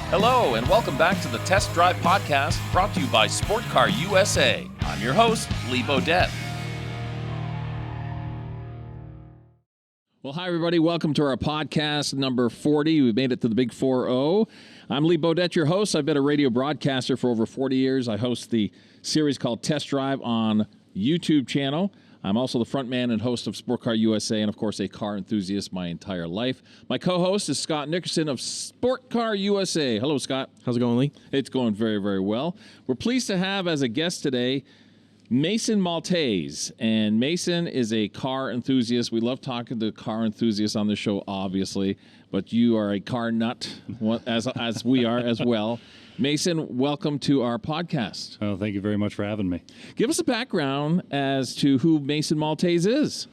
Hello, and welcome back to the Test Drive Podcast, brought to you by Sport Car USA. I'm your host, Lee Bodette. Well, hi, everybody. Welcome to our podcast number 40. We've made it to the big 4-0. I'm Lee Bodette, your host. I've been a radio broadcaster for over 40 years. I host the series called Test Drive on YouTube channel. I'm also the front man and host of Sport Car USA and, of course, a car enthusiast my entire life. My co-host is Scott Nickerson of Sport Car USA. Hello, Scott. How's it going, Lee? It's going very, very well. We're pleased to have as a guest today Mason Maltais. And Mason is a car enthusiast. We love talking to car enthusiasts on the show, obviously, but you are a car nut, as we are as well. Mason, welcome to our podcast. Oh, thank you very much for having me. Give us a background as to who Mason Maltais is.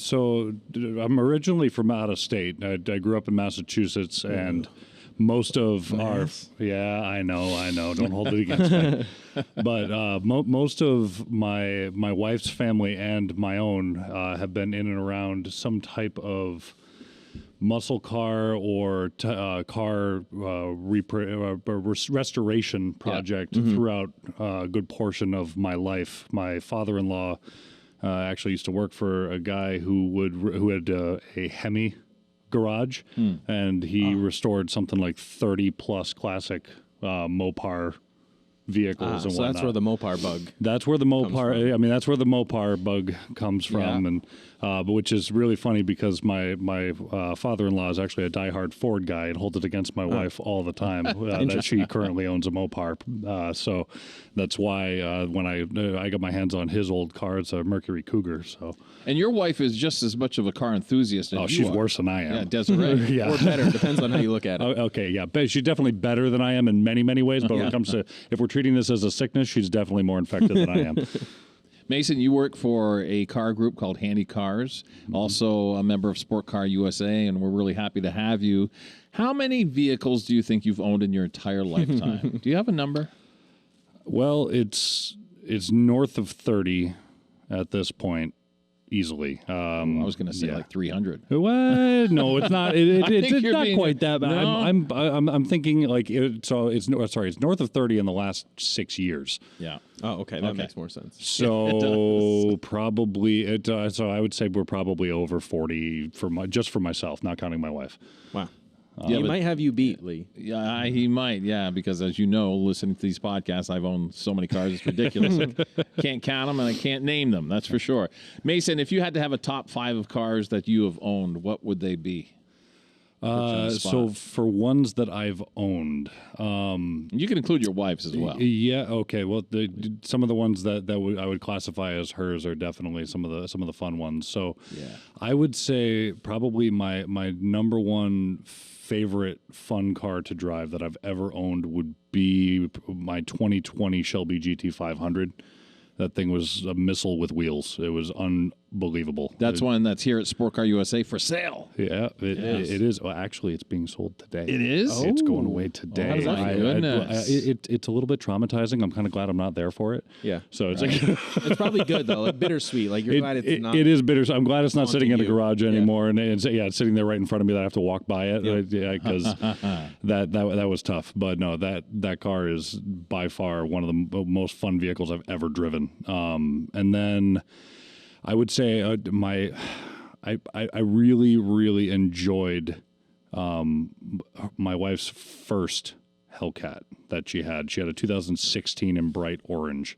So I'm originally from out of state. I grew up in Massachusetts, and most of yeah, I know. Don't hold it against me. But most of my wife's family and my own have been in and around some type of muscle car or car restoration project throughout a good portion of my life. My father-in-law actually used to work for a guy who had a Hemi garage, and he restored something like 30 plus classic Mopar vehicles and so whatnot. that's where the Mopar bug. That's where the Mopar. I mean, that's where the Mopar bug comes from, and but which is really funny because my father-in-law is actually a diehard Ford guy and holds it against my wife all the time that she currently owns a Mopar. So that's why when I got my hands on his old car, it's a Mercury Cougar. So. And your wife is just as much of a car enthusiast as you are. She's worse than I am. Yeah, Desiree. Or better, depends on how you look at it. Okay, yeah. But she's definitely better than I am in many, many ways. But when it comes to, if we're treating this as a sickness, she's definitely more infected than I am. Mason, you work for a car group called Handy Cars, also a member of Sport Car USA, and we're really happy to have you. How many vehicles do you think you've owned in your entire lifetime? Do you have a number? Well, it's north of 30 at this point. Easily. I was going to say like 300. What? No, it's not. It's not being, quite that bad. No? I'm thinking like it's north of 30 in the last 6 years. Yeah. Oh, okay. That makes more sense. So probably so I would say we're probably over 40 for myself, not counting my wife. Wow. He might have you beat, Lee. Yeah, he might. Yeah, because as you know, listening to these podcasts, I've owned so many cars, it's ridiculous. I can't count them and I can't name them. That's for sure. Mason, if you had to have a top 5 of cars that you have owned, what would they be? So for ones that I've owned, you can include your wife's as well. Yeah. Okay. Well, some of the ones that I would classify as hers are definitely some of the fun ones. So I would say probably my number one favorite fun car to drive that I've ever owned would be my 2020 Shelby GT500. That thing was a missile with wheels. It was unbelievable. That's one that's here at Sport Car USA for sale. Yeah, it is. Well, actually, it's being sold today. It is? Oh. It's going away today. Oh, my goodness. It's a little bit traumatizing. I'm kind of glad I'm not there for it. Yeah. So it's like it's probably good though. Like bittersweet. Like you're glad it's not. It is bitter. I'm glad it's not sitting in a garage anymore, and it's sitting there right in front of me that I have to walk by it. Because that was tough. But no, that car is by far one of the most fun vehicles I've ever driven. And then I would say I really, really enjoyed my wife's first Hellcat that she had. She had a 2016 in bright orange.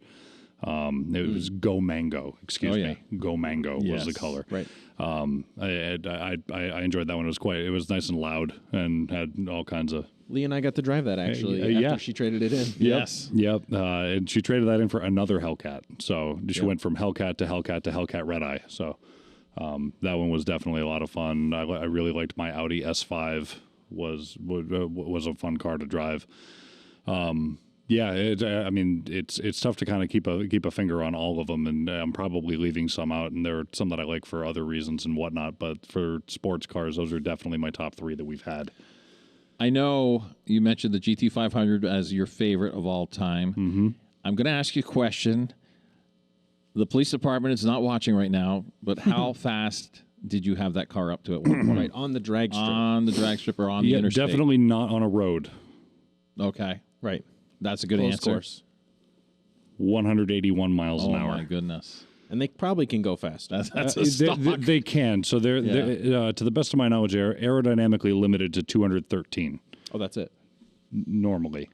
It was Go Mango. Excuse me. Go Mango was the color. Right. I enjoyed that one. It was nice and loud and had all kinds of. Lee and I got to drive that actually after she traded it in. Yes. Yep. And she traded that in for another Hellcat. So she went from Hellcat to Hellcat to Hellcat Red Eye. So that one was definitely a lot of fun. I really liked my Audi S5. Was a fun car to drive. I mean, it's tough to kind of keep a finger on all of them, and I'm probably leaving some out, and there are some that I like for other reasons and whatnot. But for sports cars, those are definitely my top 3 that we've had. I know you mentioned the GT500 as your favorite of all time. Mm-hmm. I'm going to ask you a question. The police department is not watching right now, but how fast did you have that car up to at one point? Right, on the drag strip. On the drag strip or on the interstate? Definitely not on a road. Okay. Right. That's a good Close answer. course. 181 miles an Oh, hour. my goodness. And they probably can go fast. That's a stock. They can. So they're to the best of my knowledge, they're aerodynamically limited to 213 Oh, that's it. normally.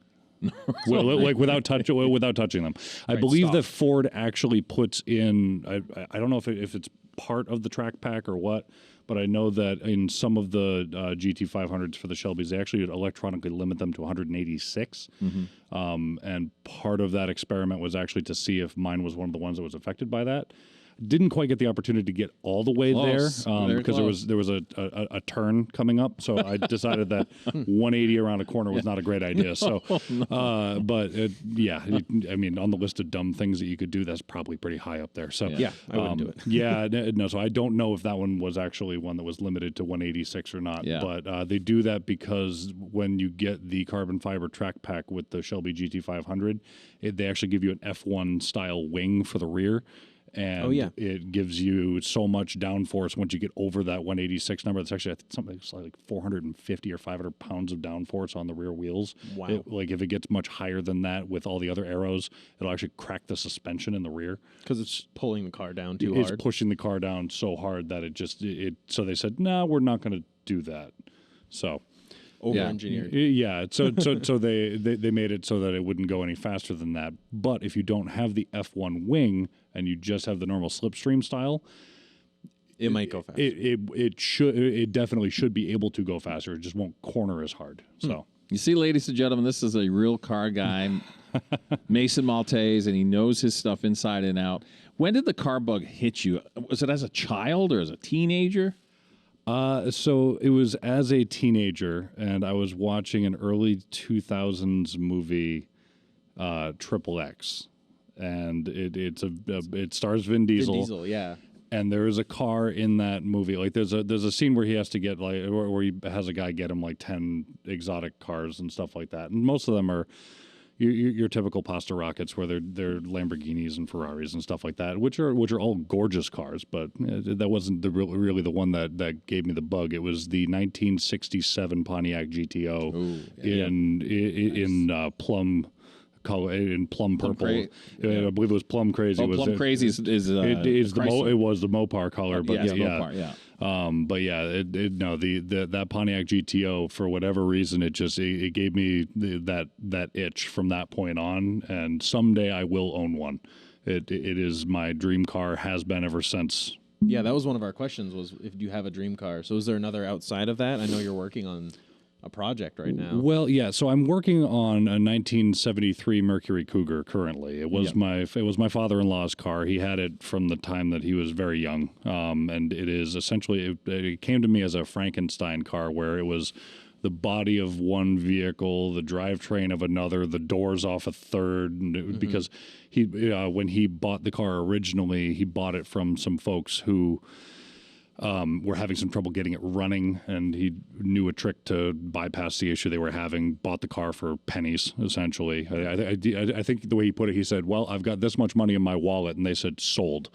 Like without touching them. I believe stop. that Ford actually puts in. I don't know if it's part of the track pack or what, but I know that in some of the GT500s for the Shelbys, they actually electronically limit them to 186. And part of that experiment was actually to see if mine was one of the ones that was affected by that. Didn't quite get the opportunity to get all the way Close. there because there was a turn coming up, so I decided that 180 around a corner was not a great idea. So, but I mean, on the list of dumb things that you could do, that's probably pretty high up there. So Yeah, I wouldn't do it. no. So I don't know if that one was actually one that was limited to 186 or not. Yeah. But they do that because when you get the carbon fiber track pack with the Shelby GT500, they actually give you an F1 style wing for the rear. And it gives you so much downforce once you get over that 186 number. That's actually, I think, something like 450 or 500 pounds of downforce on the rear wheels. Wow. Like if it gets much higher than that with all the other arrows, it'll actually crack the suspension in the rear. Because it's pulling the car down too It's hard. pushing the car down so hard that so they said, no, we're not going to do that. So Over-engineered. yeah, so they made it so that it wouldn't go any faster than that. But if you don't have the F1 wing and you just have the normal slipstream style, It might go fast. It definitely should be able to go faster. It just won't corner as hard. So You see, ladies and gentlemen, this is a real car guy, Mason Maltais, and he knows his stuff inside and out. When did the car bug hit you? Was it as a child or as a teenager? So it was as a teenager, and I was watching an early 2000s movie, Triple X, and it stars Vin Diesel. Vin Diesel, yeah. And there is a car in that movie. Like there's a scene where he has to get where he has a guy get him like 10 exotic cars and stuff like that. And most of them are your typical pasta rockets, where they're Lamborghinis and Ferraris and stuff like that, which are all gorgeous cars. But that wasn't really the one that gave me the bug. It was the 1967 Pontiac GTO in plum color, in plum purple. I believe it was plum crazy. Oh, plum crazy is it was the Mopar color, but Mopar, yeah. But yeah, that Pontiac GTO, for whatever reason, it gave me that itch from that point on, and someday I will own one. It is my dream car, has been ever since. Yeah, that was one of our questions, was if you have a dream car. So is there another outside of that? I know you're working on a project right now. Well, yeah. So I'm working on a 1973 Mercury Cougar currently. It was my father-in-law's car. He had it from the time that he was very young, and it is essentially it came to me as a Frankenstein car, where it was the body of one vehicle, the drivetrain of another, the doors off a third. Because when he bought the car originally, he bought it from some folks who were having some trouble getting it running, and he knew a trick to bypass the issue they were having. Bought the car for pennies, essentially. I think the way he put it, he said, "Well, I've got this much money in my wallet," and they said, "Sold."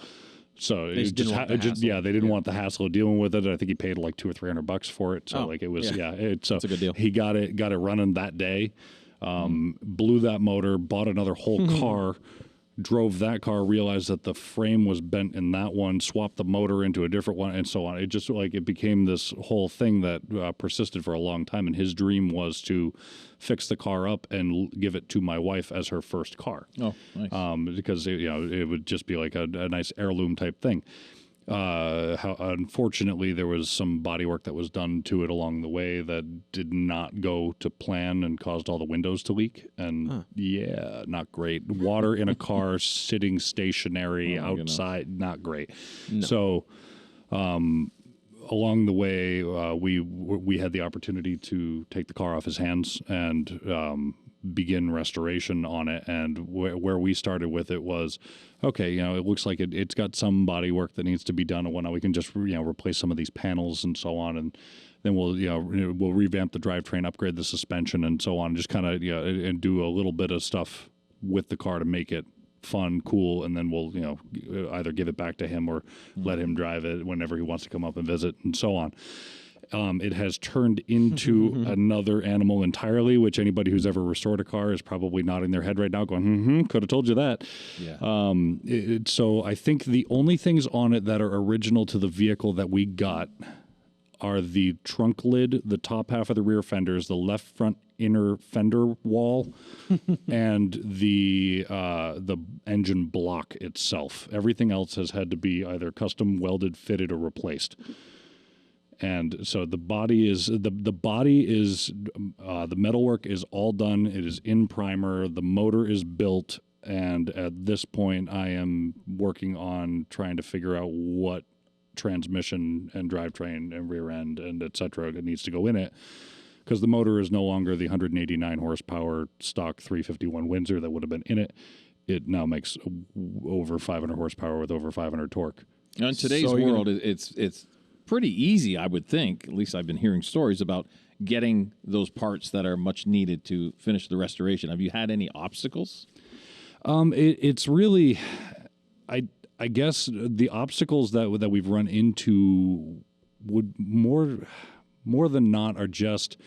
So they didn't want the hassle of dealing with it. I think he paid like $200 or $300 for it. So it was that's a good deal. He got it running that day. Blew that motor, bought another whole car. Drove that car, realized that the frame was bent in that one, swapped the motor into a different one, and so on. It just it became this whole thing that persisted for a long time. And his dream was to fix the car up and give it to my wife as her first car. Oh, nice. Because it would just be like a nice heirloom type thing. Unfortunately, there was some body work that was done to it along the way that did not go to plan and caused all the windows to leak. And not great. Water in a car sitting stationary outside, not great. No. So, along the way, we had the opportunity to take the car off his hands and begin restoration on it. And where we started with it was, okay, it looks like it's got some body work that needs to be done, and whatnot. We can just replace some of these panels and so on, and then we'll revamp the drivetrain, upgrade the suspension, and so on. Just kind of and do a little bit of stuff with the car to make it fun, cool, and then we'll either give it back to him or let him drive it whenever he wants to come up and visit, and so on. It has turned into another animal entirely, which anybody who's ever restored a car is probably nodding their head right now going, could have told you that. Yeah. So I think the only things on it that are original to the vehicle that we got are the trunk lid, the top half of the rear fenders, the left front inner fender wall, and the engine block itself. Everything else has had to be either custom welded, fitted, or replaced. And so the body is the metalwork is all done. It is in primer. The motor is built, and at this point, I am working on trying to figure out what transmission and drivetrain and rear end and et cetera that needs to go in it, because the motor is no longer the 189 horsepower stock 351 Windsor that would have been in it. It now makes over 500 horsepower with over 500 torque. Now, in today's world, it's pretty easy, I would think. At least I've been hearing stories about getting those parts that are much needed to finish the restoration. Have you had any obstacles? It's really, I guess the obstacles that we've run into would more than not are just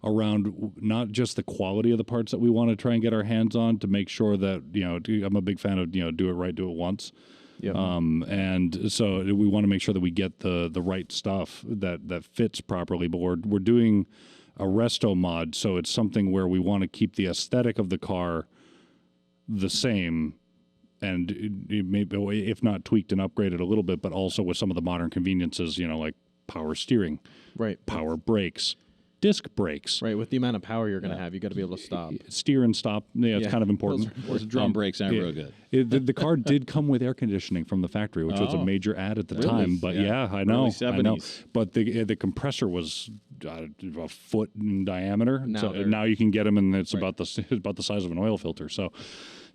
around not just the quality of the parts that we want to try and get our hands on to make sure that, I'm a big fan of, do it right, do it once. Yep. And so we want to make sure that we get the right stuff that fits properly, but we're doing a resto mod. So it's something where we want to keep the aesthetic of the car the same, and it may, if not tweaked and upgraded a little bit, but also with some of the modern conveniences, like power steering, Right. power brakes, disc brakes. Right. With the amount of power you're going to have, you got to be able to stop. Steer and stop. Yeah, it's kind of important. Those drum brakes aren't real good. The car did come with air conditioning from the factory, which was a major add at the time. But I know. Early 70s. But the compressor was a foot in diameter. Now you can get them, and it's about the size of an oil filter. So.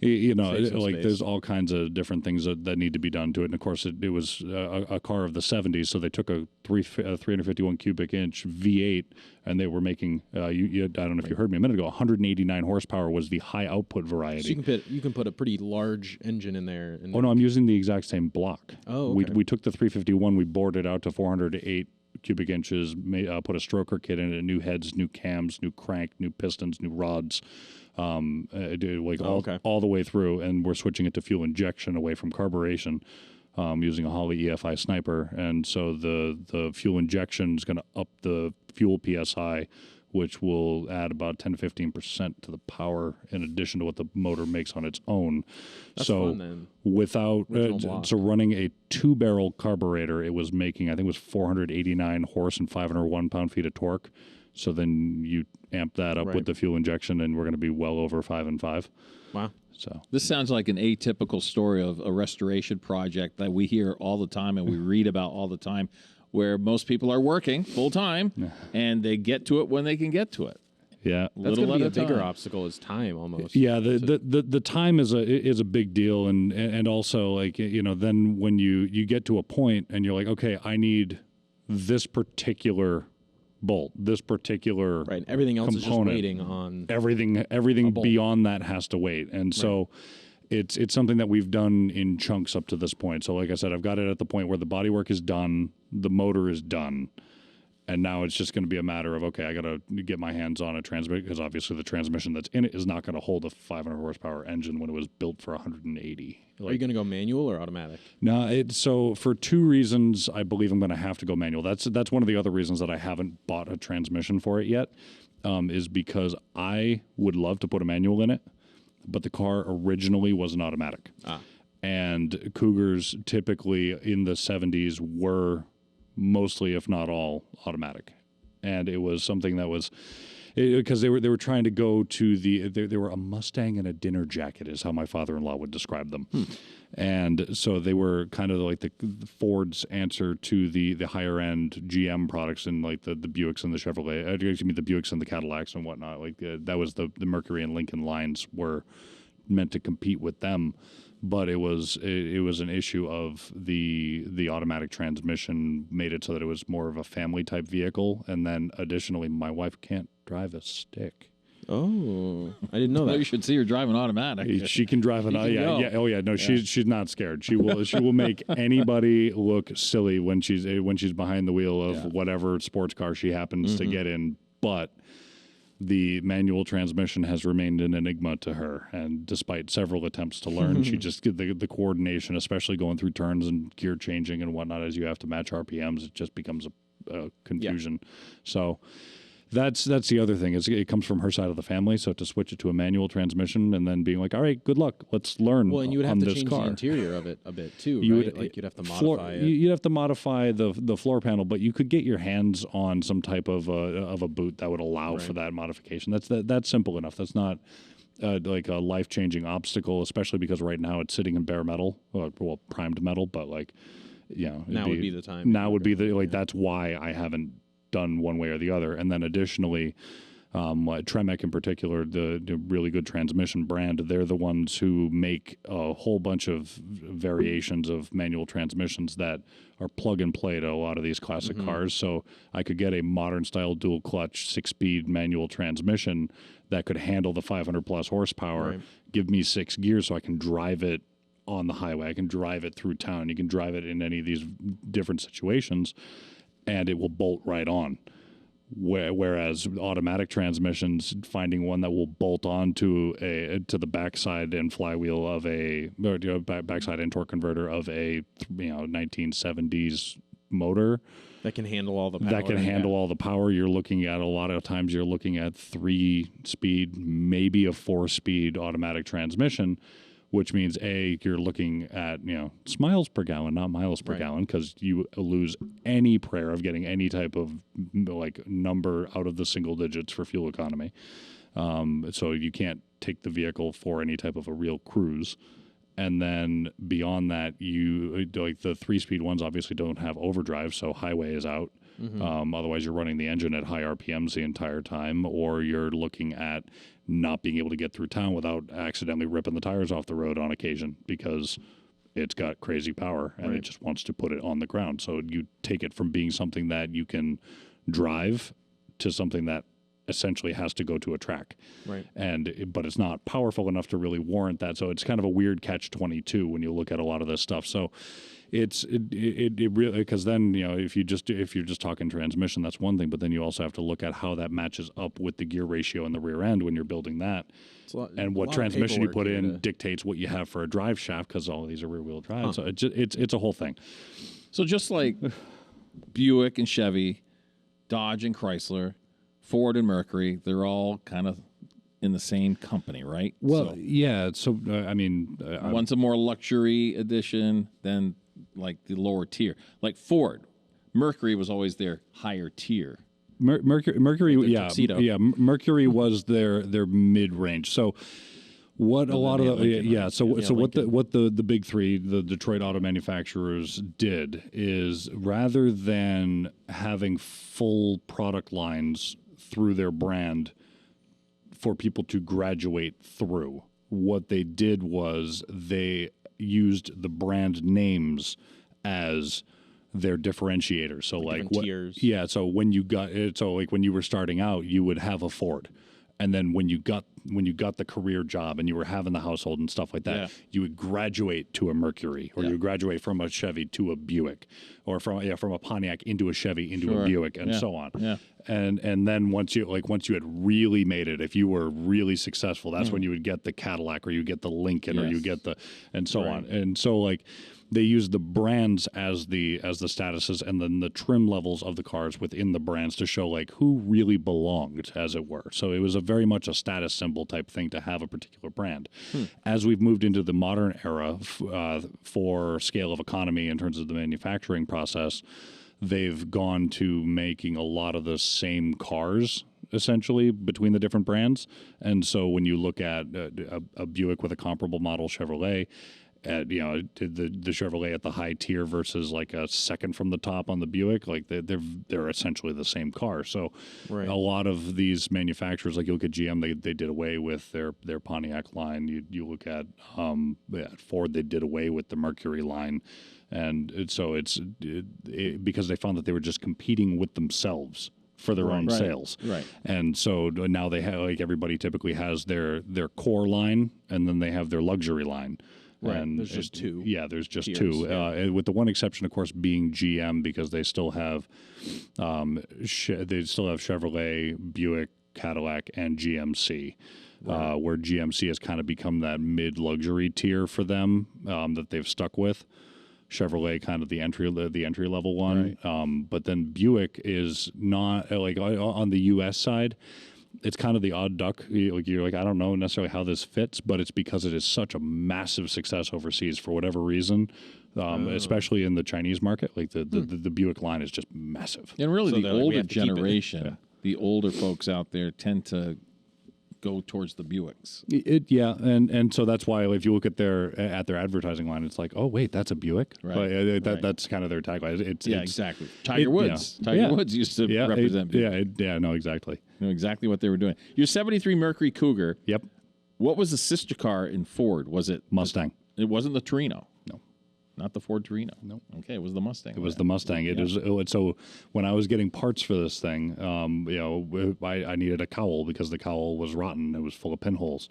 There's all kinds of different things that need to be done to it. And of course, it was a car of the 70s, so they took a 351 cubic inch V8, and they were making, I don't know if you heard me a minute ago, 189 horsepower was the high output variety. So you can put a pretty large engine in there. Oh, no, I'm using the exact same block. Oh, okay. We took the 351, we bored it out to 408 cubic inches, put a stroker kit in it, new heads, new cams, new crank, new pistons, new rods. All the way through, and we're switching it to fuel injection away from carburation, using a Holley EFI Sniper, and so the fuel injection is going to up the fuel PSI, which will add about 10 to 15% to the power in addition to what the motor makes on its own. That's so fun, then. Without running a 2-barrel carburetor, it was making, I think it was 489 horse and 501 pound-feet of torque. So then you amp that up with the fuel injection, and we're going to be well over 5 and 5. Wow. So this sounds like an atypical story of a restoration project that we hear all the time and we read about all the time, where most people are working full time and they get to it when they can get to it. Yeah, that's going to be a bigger obstacle is time almost. Yeah, the time is a big deal, and also then when you get to a point and you're like, okay, I need this particular bolt, this particular everything else component. Is just waiting on everything beyond that has to wait, and so it's something that we've done in chunks up to this point. So like I said, I've got it at the point where the bodywork is done, the motor is done, and now it's just going to be a matter of, okay, I got to get my hands on a transmission, because obviously the transmission that's in it is not going to hold a 500 horsepower engine when it was built for 180. Are you going to go manual or automatic? No, so for 2 reasons, I believe I'm going to have to go manual. That's one of the other reasons that I haven't bought a transmission for it yet, is because I would love to put a manual in it, but the car originally was an automatic. And Cougars typically in the 70s were mostly, if not all, automatic. And it was something that was... because they were trying to go to they were a Mustang and a dinner jacket is how my father-in-law would describe them. And so they were kind of like the Ford's answer to the higher end GM products, and like the Buicks and the Chevrolet, the Buicks and the Cadillacs and whatnot. Like that was the Mercury and Lincoln lines were meant to compete with them. But it was an issue of the automatic transmission made it so that it was more of a family type vehicle, and then additionally, my wife can't drive a stick. Oh, I didn't know Well, you that. should see her driving automatic. She can drive an She can go. yeah. Oh yeah, no, she's not scared. She will make anybody look silly when she's behind the wheel of whatever sports car she happens to get in. But the manual transmission has remained an enigma to her, and despite several attempts to learn, she just the coordination, especially going through turns and gear changing and whatnot, as you have to match RPMs, it just becomes a confusion. So. That's the other thing is it comes from her side of the family. So to switch it to a manual transmission and then being like, all right, good luck, let's learn. Well, and you would have on to this change car. the interior of it a bit too, You right? would, Like you'd have to modify it. You'd have to modify the floor panel, but you could get your hands on some type of a boot that would allow for that modification. That's simple enough. That's not like a life changing obstacle, especially because right now it's sitting in bare metal, well primed metal, but like Now would be the time. Now would be that's why I haven't done one way or the other. And then additionally, Tremec in particular, the really good transmission brand, they're the ones who make a whole bunch of variations of manual transmissions that are plug and play to a lot of these classic cars. So I could get a modern style dual clutch 6-speed manual transmission that could handle the 500 plus horsepower, give me 6 gears so I can drive it on the highway. I can drive it through town. You can drive it in any of these different situations, and it will bolt right on. Whereas automatic transmissions, finding one that will bolt on to the backside and flywheel of backside and torque converter of a 1970s motor that can handle all the power. All the power. You're looking at a lot of times 3-speed, maybe a 4-speed automatic transmission. Which means you're looking at miles per gallon, not miles per gallon, because you lose any prayer of getting any type of like number out of the single digits for fuel economy. So you can't take the vehicle for any type of a real cruise. And then beyond that, you like the 3-speed ones obviously don't have overdrive, so highway is out. Otherwise, you're running the engine at high RPMs the entire time, or you're looking at not being able to get through town without accidentally ripping the tires off the road on occasion because it's got crazy power and it just wants to put it on the ground. So you take it from being something that you can drive to something that essentially has to go to a track. But it's not powerful enough to really warrant that. So it's kind of a weird catch-22 when you look at a lot of this stuff. So it really, because then if you're just talking transmission, that's one thing, but then you also have to look at how that matches up with the gear ratio in the rear end when you're building that, and what transmission you put in dictates what you have for a drive shaft, because all of these are rear wheel drive. So it's a whole thing. So just like Buick and Chevy, Dodge and Chrysler, Ford and Mercury, they're all kind of in the same company, right? Well, So I mean, one's a more luxury edition than like the lower tier. Like Ford, Mercury was always their higher tier. Mercury, tuxedo. Mercury was their mid range. So what a lot of what the big three, the Detroit auto manufacturers, did is rather than having full product lines through their brand for people to graduate through, what they did was they used the brand names as their differentiators. So like tiers. So when you got it, so like when you were starting out, you would have a Ford. And then when you got the career job and you were having the household and stuff like that, you would graduate to a Mercury, or you would graduate from a Chevy to a Buick, or from a Pontiac into a Chevy into a Buick, and so on. Yeah. And then once you had really made it, if you were really successful, that's when you would get the Cadillac, or you get the Lincoln, or you get the and so on. And so like they use the brands as the statuses, and then the trim levels of the cars within the brands to show like who really belonged, as it were. So it was a very much a status symbol type thing to have a particular brand. As we've moved into the modern era for scale of economy in terms of the manufacturing process, they've gone to making a lot of the same cars essentially between the different brands. And so when you look at a Buick with a comparable model Chevrolet, at the Chevrolet at the high tier versus like a second from the top on the Buick, like they're essentially the same car. So a lot of these manufacturers, like you look at GM, they did away with their Pontiac line. You look at Ford, they did away with the Mercury line, and so it's because they found that they were just competing with themselves for their own sales. Right. And so now they have, like, everybody typically has their core line, and then they have their luxury line. Right. And There's just two. Yeah, there's just tiers, two. yeah. With the one exception, of course, being GM, because they still have Chevrolet, Buick, Cadillac, and GMC. Where GMC has kind of become that mid-luxury tier for them that they've stuck with. Chevrolet, kind of the entry level one, Right. but then Buick is not, like, on the U.S. side. It's kind of the odd duck. You're like, I don't know necessarily how this fits, but it's because it is such a massive success overseas for whatever reason, especially in the Chinese market. Like the Buick line is just massive. And really, So the they're like, we older have to keep it. generation, the older folks out there tend to go towards the Buicks. And so that's why, if you look at their advertising line, it's like, oh wait, that's a Buick. Right. That's kind of their tagline. It's Exactly. Tiger Woods. Tiger Woods used to represent Buick. No, exactly. You know exactly what they were doing. Your 73 Mercury Cougar. Yep. What was the sister car in Ford? Was it Mustang? It wasn't the Torino. No. Not the Ford Torino. No. Okay, it was the Mustang. It was the Mustang. It is so. When I was getting parts for this thing, I needed a cowl because the cowl was rotten. It was full of pinholes,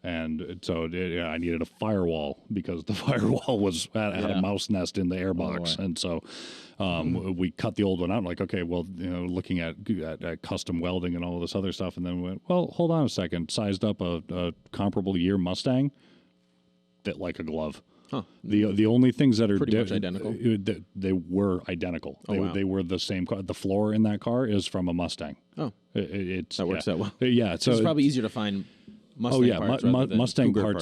and so I needed a firewall because the firewall had a mouse nest in the airbox, and so we cut the old one out. Like, okay, well, looking at custom welding and all this other stuff, and then we went, well, hold on a second. Sized up a comparable year Mustang, fit like a glove. Huh. The only things that are pretty much identical. They were identical. Wow. They were the same car. The floor in that car is from a Mustang. Oh, that works out well. Yeah, So it's probably easier to find Mustang parts. Mustang Cougar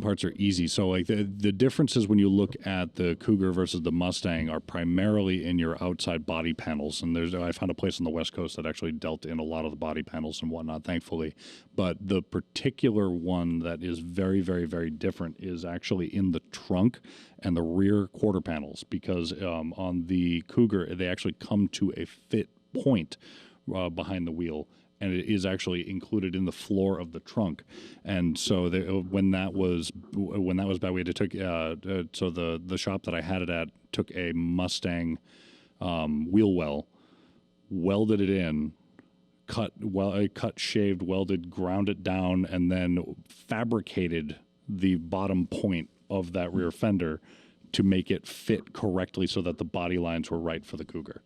parts are easy. So, like, the differences when you look at the Cougar versus the Mustang are primarily in your outside body panels. And I found a place on the West Coast that actually dealt in a lot of the body panels and whatnot, thankfully. But the particular one that is very, very, very different is actually in the trunk and the rear quarter panels, because on the Cougar they actually come to a fit point behind the wheel, and it is actually included in the floor of the trunk. And so when that was bad, we had to take so the shop that I had it at took a Mustang wheel well, welded it in, cut, shaved, welded, ground it down, and then fabricated the bottom point of that rear fender to make it fit correctly so that the body lines were right for the Cougar.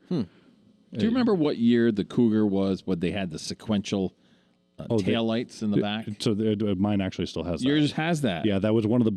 Do you remember what year the Cougar was when they had the sequential taillights in the back? So mine actually still has that. Yours has that. Yeah, that was one of the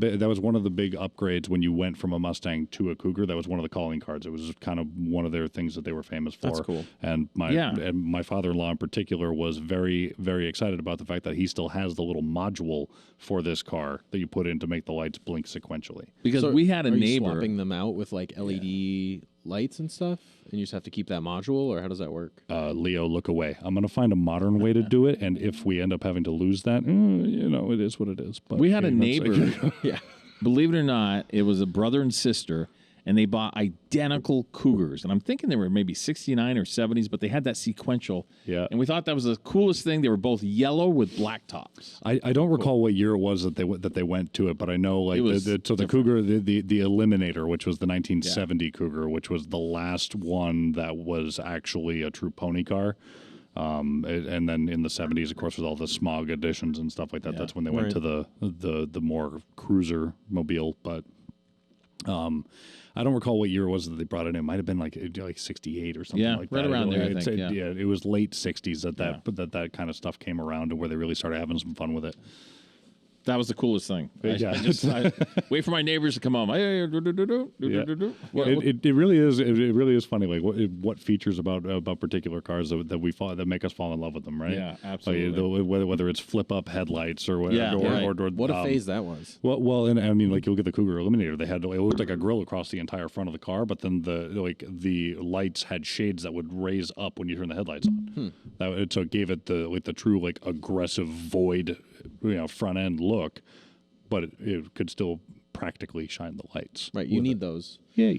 big upgrades when you went from a Mustang to a Cougar. That was one of the calling cards. It was kind of one of their things that they were famous for. That's cool. And my father-in-law in particular was very, very excited about the fact that he still has the little module for this car that you put in to make the lights blink sequentially. Because we had a Are you neighbor. swapping them out with like LED lights and stuff, and you just have to keep that module, or how does that work? Leo, look away. I'm going to find a modern way to do it, and if we end up having to lose that, it is what it is. But We had a neighbor. Yeah. Believe it or not, it was a brother and sister, and they bought identical Cougars. And I'm thinking they were maybe 69 or 70s, but they had that sequential. Yeah. And we thought that was the coolest thing. They were both yellow with black tops. I don't recall what year it was that they went to it, but I know, like, the Cougar, the Eliminator, which was the 1970 Cougar, which was the last one that was actually a true pony car. And then in the 70s, of course, with all the smog editions and stuff like that, that's when they went to the more cruiser mobile. But I don't recall what year it was that they brought it in. It might have been like 68 or something like that. Right around there, I think. It was late 60s that kind of stuff came around, and where they really started having some fun with it. That was the coolest thing. I wait for my neighbors to come home. It really is. It really is funny. Like what features about particular cars that make us fall in love with them, right? Yeah, absolutely. Like, whether it's flip up headlights or whatever. Or what a phase that was. Well, and I mean, like, you look at the Cougar Eliminator. They had, it looked like a grill across the entire front of the car, but then the lights had shades that would raise up when you turn the headlights on. So it gave it the true, like, aggressive void, front end look, but it could still practically shine the lights. Right, you need those. Yeah,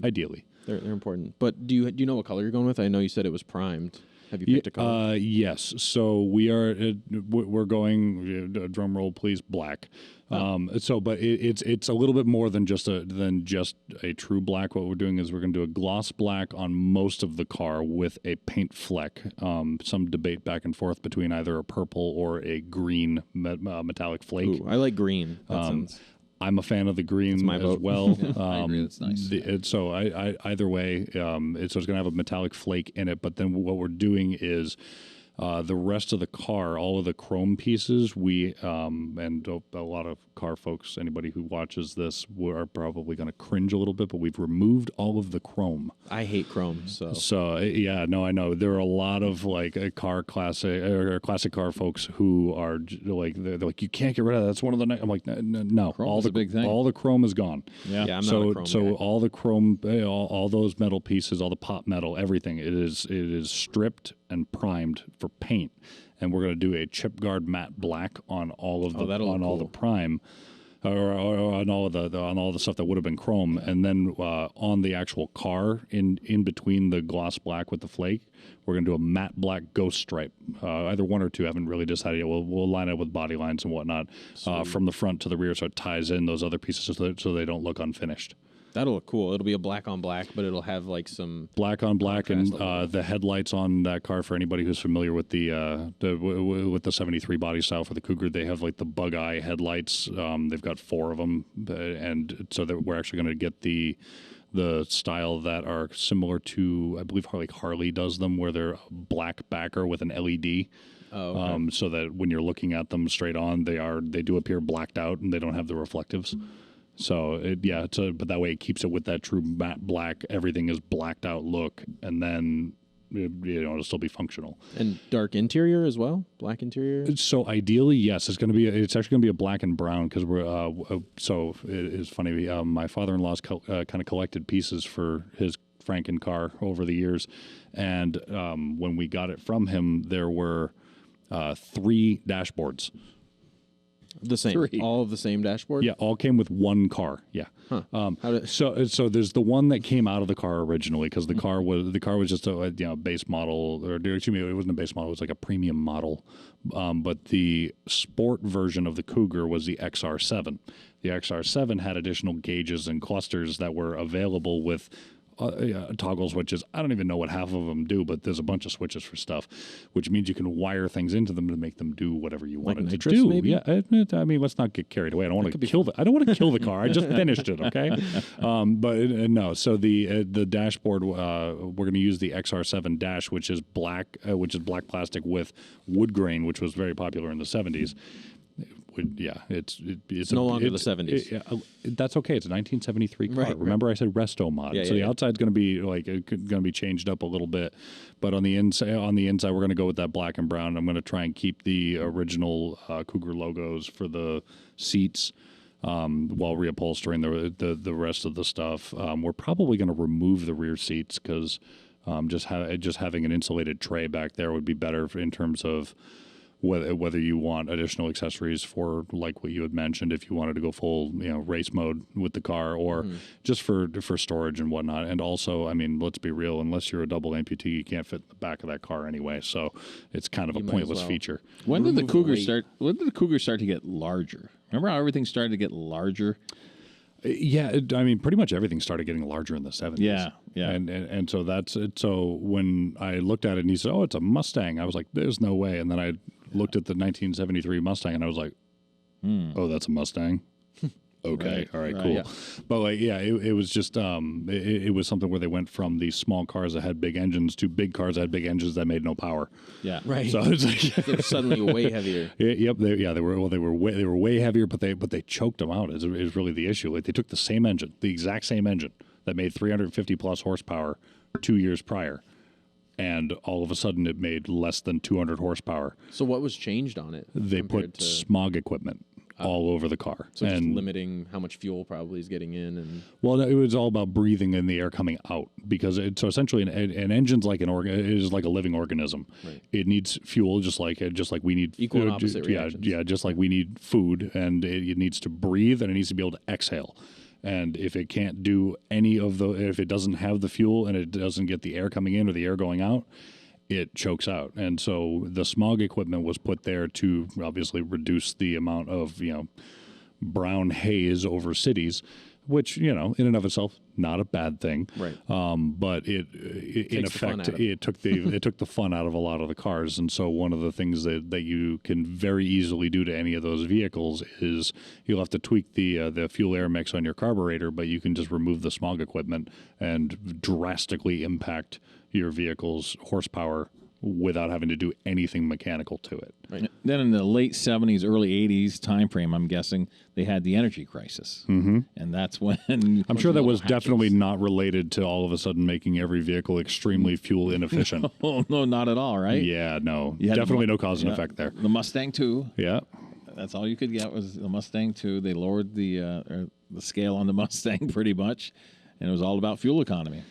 ideally. They're important. But do you know what color you're going with? I know you said it was primed. Have you picked a color? Yes. So we're going. Drum roll, please. Black. But it's a little bit more than just a true black. What we're doing is we're going to do a gloss black on most of the car with a paint fleck. Some debate back and forth between either a purple or a green metallic flake. Ooh, I like green. That sounds... I'm a fan of the green my as vote. well. I agree. That's nice. So either way, it's going to have a metallic flake in it. But then what we're doing is the rest of the car, all of the chrome pieces, and a lot of car folks, anybody who watches this, are probably going to cringe a little bit, but we've removed all of the chrome. I hate chrome, so. So yeah, no, I know there are a lot of like classic car folks who are they're like, you can't get rid of that. That's one of the. I'm like, no, Chrome's a big thing. All the chrome is gone. Yeah, I'm so not a chrome so guy. all the chrome, all those metal pieces, all the pop metal, everything, it is stripped and primed for paint, and we're going to do a chip guard matte black on all of the all the prime, or on all of on all the stuff that would have been chrome, and then on the actual car in between the gloss black with the flake, we're going to do a matte black ghost stripe, either one or two. I haven't really decided yet. We'll line up with body lines and whatnot from the front to the rear, so it ties in those other pieces so they don't look unfinished. That'll look cool. It'll be a black on black, but it'll have like some black on black, and the headlights on that car. For anybody who's familiar with with the '73 body style for the Cougar, they have like the bug eye headlights. They've got 4 of them, and so that we're actually going to get the style that are similar to, I believe Harley does them, where they're a black backer with an LED. Oh, okay. So that when you're looking at them straight on, they do appear blacked out and they don't have the reflectives. So but that way it keeps it with that true matte black. Everything is blacked out look, and then it'll still be functional. And dark interior as well, black interior. So ideally, yes, it's actually going to be a black and brown, because we're. So it is funny. My father-in-law's kind of collected pieces for his Franken car over the years, and when we got it from him, there were 3 dashboards. The same, 3. all of the same dashboard. Yeah, all came with one car. Yeah. Huh. So there's the one that came out of the car originally, because the car was just a base model, or excuse me, it wasn't a base model. It was like a premium model. But the sport version of the Cougar was the XR7. The XR7 had additional gauges and clusters that were available with toggle switches. I don't even know what half of them do, but there's a bunch of switches for stuff, which means you can wire things into them to make them do whatever you want Like it nitrous, to do. maybe? Yeah, I mean, let's not get carried away. I don't want to kill the car. I just finished it. Okay, no. So the dashboard, we're going to use the XR7 dash, which is black plastic with wood grain, which was very popular in the 70s. It's no longer the 70s. That's okay. It's a 1973 car. Right. Remember, I said resto mod. So the outside's going to be changed up a little bit, but on the inside, we're going to go with that black and brown. I'm going to try and keep the original Cougar logos for the seats, while reupholstering the rest of the stuff. We're probably going to remove the rear seats, because just having an insulated tray back there would be better in terms of whether you want additional accessories for, like what you had mentioned, if you wanted to go full race mode with the car, or just for storage and whatnot. And also, I mean, let's be real, unless you're a double amputee, you can't fit in the back of that car anyway, so it's kind of a pointless feature. When did the Cougar start to get larger? Remember how everything started to get larger? Yeah, I mean, pretty much everything started getting larger in the 70s. Yeah. And so that's it. So when I looked at it and he said, "Oh, it's a Mustang," I was like, "There's no way." And then I looked at the 1973 Mustang and I was like, "Oh, that's a Mustang." Okay, all right, cool. Yeah. But it was just it was something where they went from these small cars that had big engines to big cars that had big engines that made no power. Yeah, right. So it's like they're suddenly way heavier. Yep. They were way heavier, but they choked them out. Is really the issue. Like, they took the same engine, the exact same engine that made 350 plus horsepower 2 years prior, and all of a sudden it made less than 200 horsepower. So what was changed on it? They put smog equipment all over the car. So just limiting how much fuel probably is getting in. And well, it was all about breathing in the air coming out, because so essentially an engine's like it is like a living organism. Right. It needs fuel just like we need equal and opposite reactions. Yeah, just like we need food, and it needs to breathe, and it needs to be able to exhale. And if it can't do if it doesn't have the fuel and it doesn't get the air coming in or the air going out, it chokes out. And so the smog equipment was put there to obviously reduce the amount of, brown haze over cities, which, in and of itself, not a bad thing. Right. But it in effect, it took the fun out of a lot of the cars. And so one of the things that you can very easily do to any of those vehicles is you'll have to tweak the fuel air mix on your carburetor, but you can just remove the smog equipment and drastically impact your vehicle's horsepower without having to do anything mechanical to it. Right. Then in the late 70s, early 80s time frame, I'm guessing, they had the energy crisis. Mm-hmm. And that's when... I'm sure that was definitely not related to all of a sudden making every vehicle extremely fuel inefficient. Oh, no, not at all, right? Yeah, no. Definitely no cause and effect there. The Mustang 2. Yeah. That's all you could get was the Mustang 2. They lowered the scale on the Mustang pretty much, and it was all about fuel economy.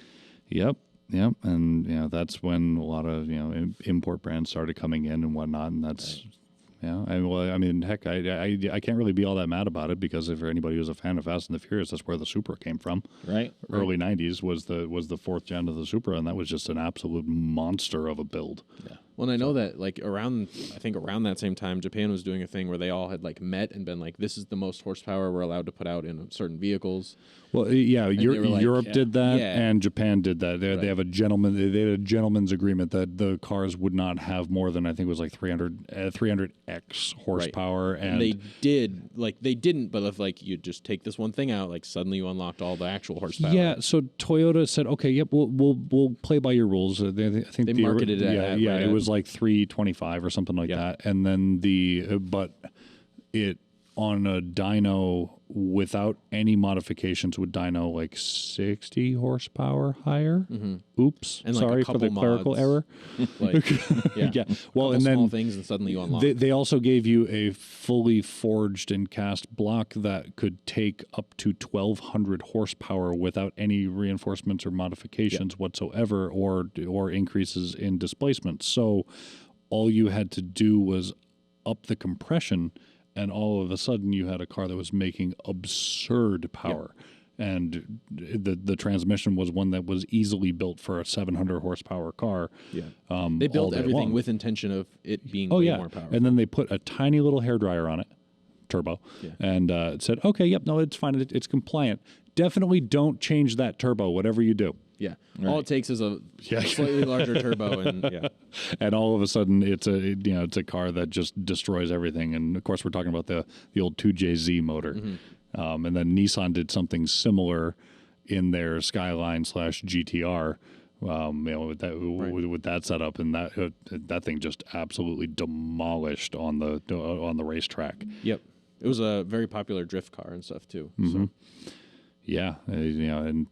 Yep. Yep, and that's when a lot of import brands started coming in and whatnot, and that's heck, I can't really be all that mad about it because if anybody who's a fan of Fast and the Furious, that's where the Supra came from. Right. Early '90s was the fourth gen of the Supra, and that was just an absolute monster of a build. Yeah. Well, and I know that around that same time, Japan was doing a thing where they all had met and been like, this is the most horsepower we're allowed to put out in certain vehicles. Well, yeah, Europe did that, and Japan did that. They have a gentleman's agreement that the cars would not have more than, I think it was 300x horsepower, right. And they didn't, but if you just take this one thing out, suddenly you unlocked all the actual horsepower. Yeah, so Toyota said, okay, yep, we'll play by your rules. I think they marketed it. It was 325 or something like that, and then but it on a dyno without any modifications would dyno 60 horsepower higher. Mm-hmm. Oops, and sorry for the clerical error. Yeah. Well, and then small things, and suddenly you unlock. They also gave you a fully forged and cast block that could take up to 1,200 horsepower without any reinforcements or modifications whatsoever, or increases in displacement. So all you had to do was up the compression, and all of a sudden you had a car that was making absurd power. Yeah. And the transmission was one that was easily built for a 700 horsepower car. Yeah. They built everything with intention of it being way more powerful. And then they put a tiny little hairdryer on it, turbo, and said, okay, yep, no, it's fine. It's compliant. Definitely don't change that turbo, whatever you do. Yeah. Right. All it takes is a slightly larger turbo, and and all of a sudden it's a car that just destroys everything. And of course we're talking about the old 2JZ motor. Mm-hmm. And then Nissan did something similar in their Skyline /GTR. With that setup, and that thing just absolutely demolished on the racetrack. Yep. It was a very popular drift car and stuff too. Mm-hmm. So. Yeah, an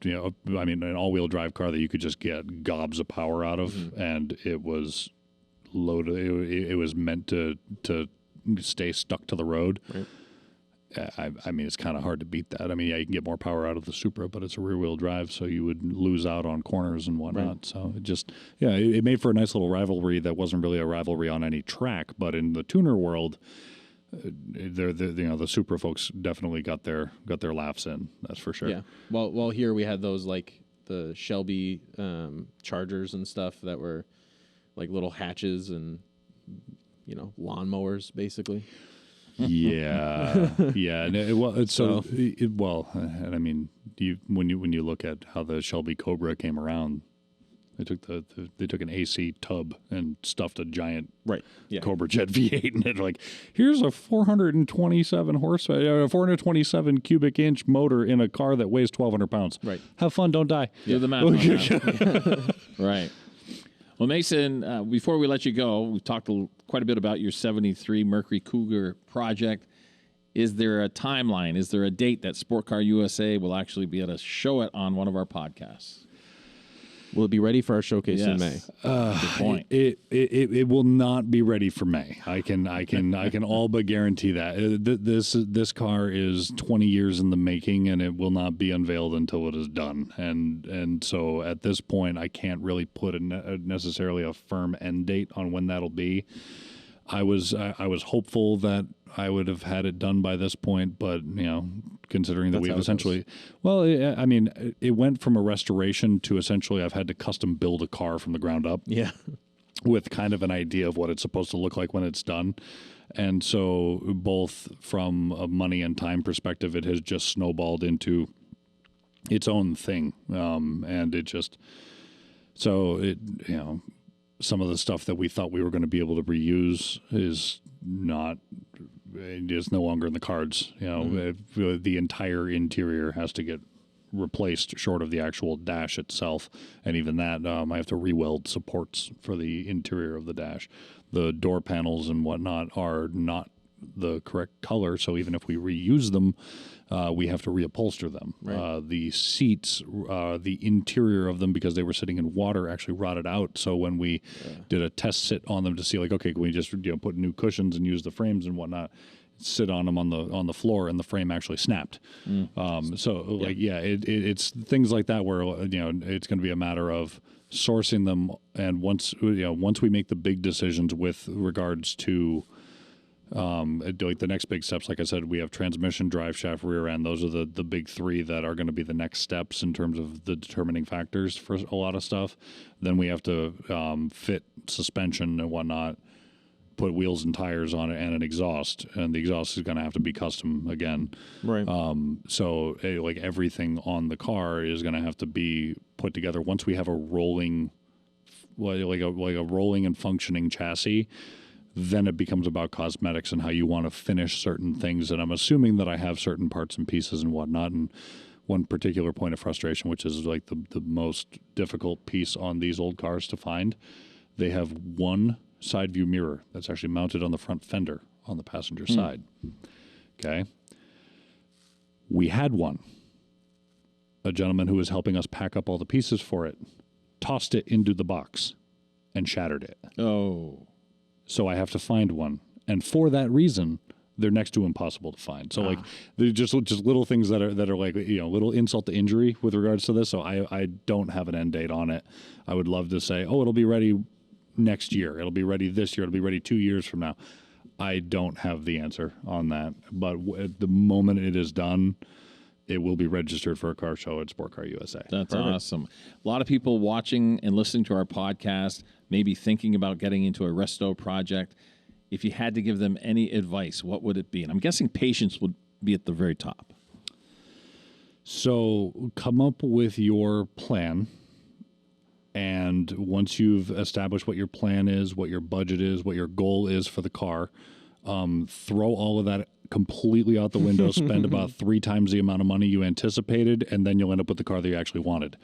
all-wheel drive car that you could just get gobs of power out of, and it was loaded. It was meant to stay stuck to the road. Right. I mean, it's kind of hard to beat that. I mean, you can get more power out of the Supra, but it's a rear-wheel drive, so you would lose out on corners and whatnot. Right. So it just, it made for a nice little rivalry that wasn't really a rivalry on any track, but in the tuner world. The Supra folks definitely got their laughs in. That's for sure. Yeah. Well, here we had those the Shelby Chargers and stuff that were little hatches and lawnmowers basically. Yeah, yeah. And and I mean, when you look at how the Shelby Cobra came around. They took an AC tub and stuffed a giant Cobra Jet V8 in it. Here's a 427 horsepower, 427 cubic inch motor in a car that weighs 1,200 pounds. Right. Have fun, don't die. Do the math on that. Right. Well, Mason, before we let you go, we've talked quite a bit about your 73 Mercury Cougar project. Is there a timeline? Is there a date that Sport Car USA will actually be able to show it on one of our podcasts? Will it be ready for our showcase in May? Good point. It will not be ready for May. I can all but guarantee that. This car is 20 years in the making, and it will not be unveiled until it is done. And so at this point, I can't really put necessarily a firm end date on when that'll be. I was hopeful that I would have had it done by this point, but considering that we've essentially, it went from a restoration to essentially I've had to custom build a car from the ground up. Yeah. with kind of an idea of what it's supposed to look like when it's done. And so both from a money and time perspective, it has just snowballed into its own thing. And it just, so it, you know, some of the stuff that we thought we were going to be able to reuse is not, it is no longer in the cards. You know, the entire interior has to get replaced short of the actual dash itself, and even that I have to re-weld supports for the interior of the dash. The door panels and whatnot are not the correct color, so even if we reuse them, we have to reupholster them. Right. The seats, the interior of them, because they were sitting in water, actually rotted out. So when we did a test sit on them to see, like, okay, can we just put new cushions and use the frames and whatnot, sit on them on the floor, and the frame actually snapped. It's things like that where it's going to be a matter of sourcing them, and once we make the big decisions with regards to like the next big steps, like I said, we have transmission, drive shaft, rear end. Those are the big three that are going to be the next steps in terms of the determining factors for a lot of stuff. Then we have to fit suspension and whatnot, put wheels and tires on it, and an exhaust, and the exhaust is going to have to be custom again. Right. So like everything on the car is going to have to be put together once we have a rolling, like a rolling and functioning chassis. Then it becomes about cosmetics and how you want to finish certain things. And I'm assuming that I have certain parts and pieces and whatnot. And one particular point of frustration, which is like the most difficult piece on these old cars to find, they have one side view mirror that's actually mounted on the front fender on the passenger side. Okay. We had one. A gentleman who was helping us pack up all the pieces for it tossed it into the box and shattered it. Oh. So I have to find one. And for that reason, they're next to impossible to find. So like they're just little things that are like, little insult to injury with regards to this. So I don't have an end date on it. I would love to say, it'll be ready next year. It'll be ready this year. It'll be ready 2 years from now. I don't have the answer on that. But at the moment it is done, it will be registered for a car show at Sport Car USA. That's awesome. A lot of people watching and listening to our podcast may be thinking about getting into a resto project. If you had to give them any advice, what would it be? And I'm guessing patience would be at the very top. So come up with your plan. And once you've established what your plan is, what your budget is, what your goal is for the car, throw all of that completely out the window, spend about 3 times the amount of money you anticipated, and then you'll end up with the car that you actually wanted.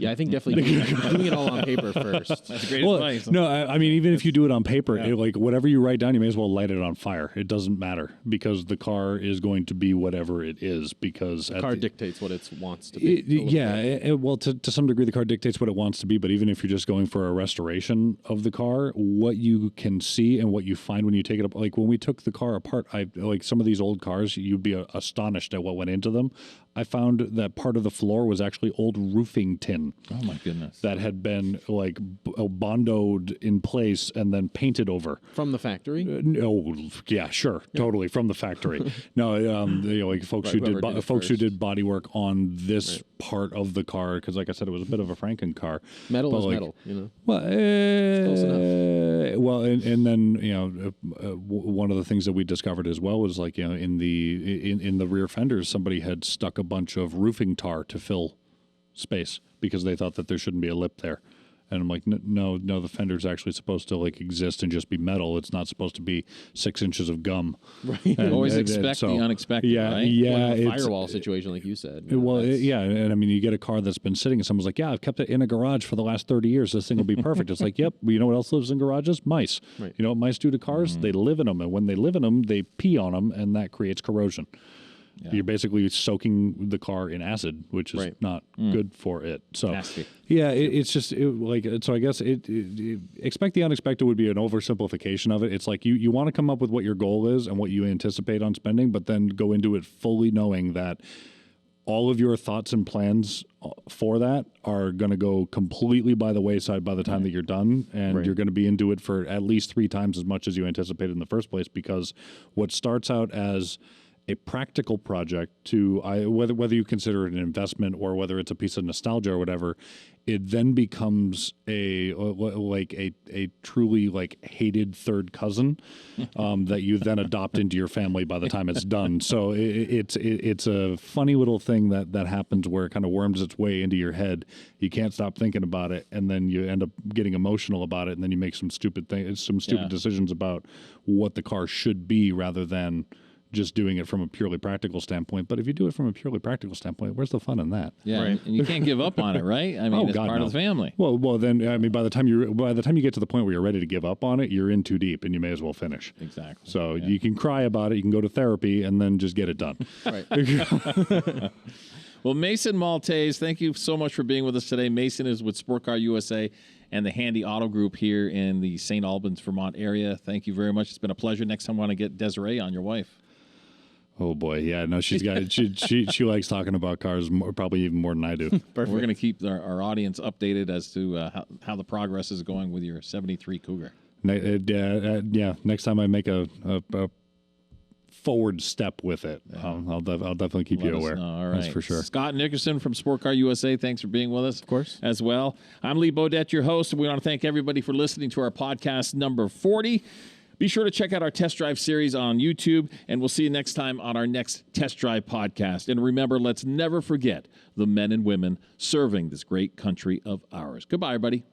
Yeah, I think definitely doing it all on paper first. That's great advice. No, I mean, even if you do it on paper, like whatever you write down, you may as well light it on fire. It doesn't matter because the car is going to be whatever it is because the car dictates what it wants to be. Well, to some degree, the car dictates what it wants to be. But even if you're just going for a restoration of the car, what you can see and what you find when you take it up, like when we took the car apart, like some of these old cars, you'd be astonished at what went into them. I found that part of the floor was actually old roofing tin. Oh my goodness! That had been like bondoed in place and then painted over from the factory. Yeah, sure, totally from the factory. No, like folks who did body work on this part of the car because, like I said, it was a bit of a Franken car. Metal is metal, Well, close enough. Well, and then one of the things that we discovered as well was like in the rear fenders, somebody had stuck a bunch of roofing tar to fill space because they thought that there shouldn't be a lip there. And I'm like, no, the fender's actually supposed to like exist and just be metal. It's not supposed to be 6 inches of gum. Right. Always expect the unexpected, right? Yeah. Like a firewall situation, like you said. And I mean, you get a car that's been sitting and someone's like, I've kept it in a garage for the last 30 years. This thing will be perfect. It's like, yep. Well, you know what else lives in garages? Mice. Right. You know what mice do to cars? They live in them. And when they live in them, they pee on them, and that creates corrosion. Yeah. You're basically soaking the car in acid, which is not good for it. So, it's just so I guess expect the unexpected would be an oversimplification of it. It's like you want to come up with what your goal is and what you anticipate on spending, but then go into it fully knowing that all of your thoughts and plans for that are going to go completely by the wayside by the time that you're done, and you're going to be into it for at least 3 times as much as you anticipated in the first place, because what starts out as a practical project to whether you consider it an investment or whether it's a piece of nostalgia or whatever, it then becomes a truly like hated third cousin that you then adopt into your family by the time it's done. So it's a funny little thing that happens where it kind of worms its way into your head. You can't stop thinking about it, and then you end up getting emotional about it, and then you make some stupid decisions about what the car should be rather than just doing it from a purely practical standpoint. But if you do it from a purely practical standpoint, where's the fun in that? Yeah, right. And you can't give up on it, right? I mean, it's part of the family. Well, then I mean, by the time you get to the point where you're ready to give up on it, you're in too deep, and you may as well finish. Exactly. So you can cry about it, you can go to therapy, and then just get it done. Right. Well, Mason Maltais, thank you so much for being with us today. Mason is with Sport Car USA and the Handy Auto Group here in the St. Albans, Vermont area. Thank you very much. It's been a pleasure. Next time I want to get Desiree on, your wife. Oh boy, yeah, no, she's got she likes talking about cars probably even more than I do. Perfect. We're going to keep our audience updated as to how the progress is going with your '73 Cougar. Next time I make a forward step with it, I'll definitely keep you aware. All right, that's for sure. Scott Nickerson from Sport Car USA, thanks for being with us. Of course. As well. I'm Lee Bodette, your host, and we want to thank everybody for listening to our podcast number 40. Be sure to check out our test drive series on YouTube, and we'll see you next time on our next Test Drive podcast. And remember, let's never forget the men and women serving this great country of ours. Goodbye, everybody.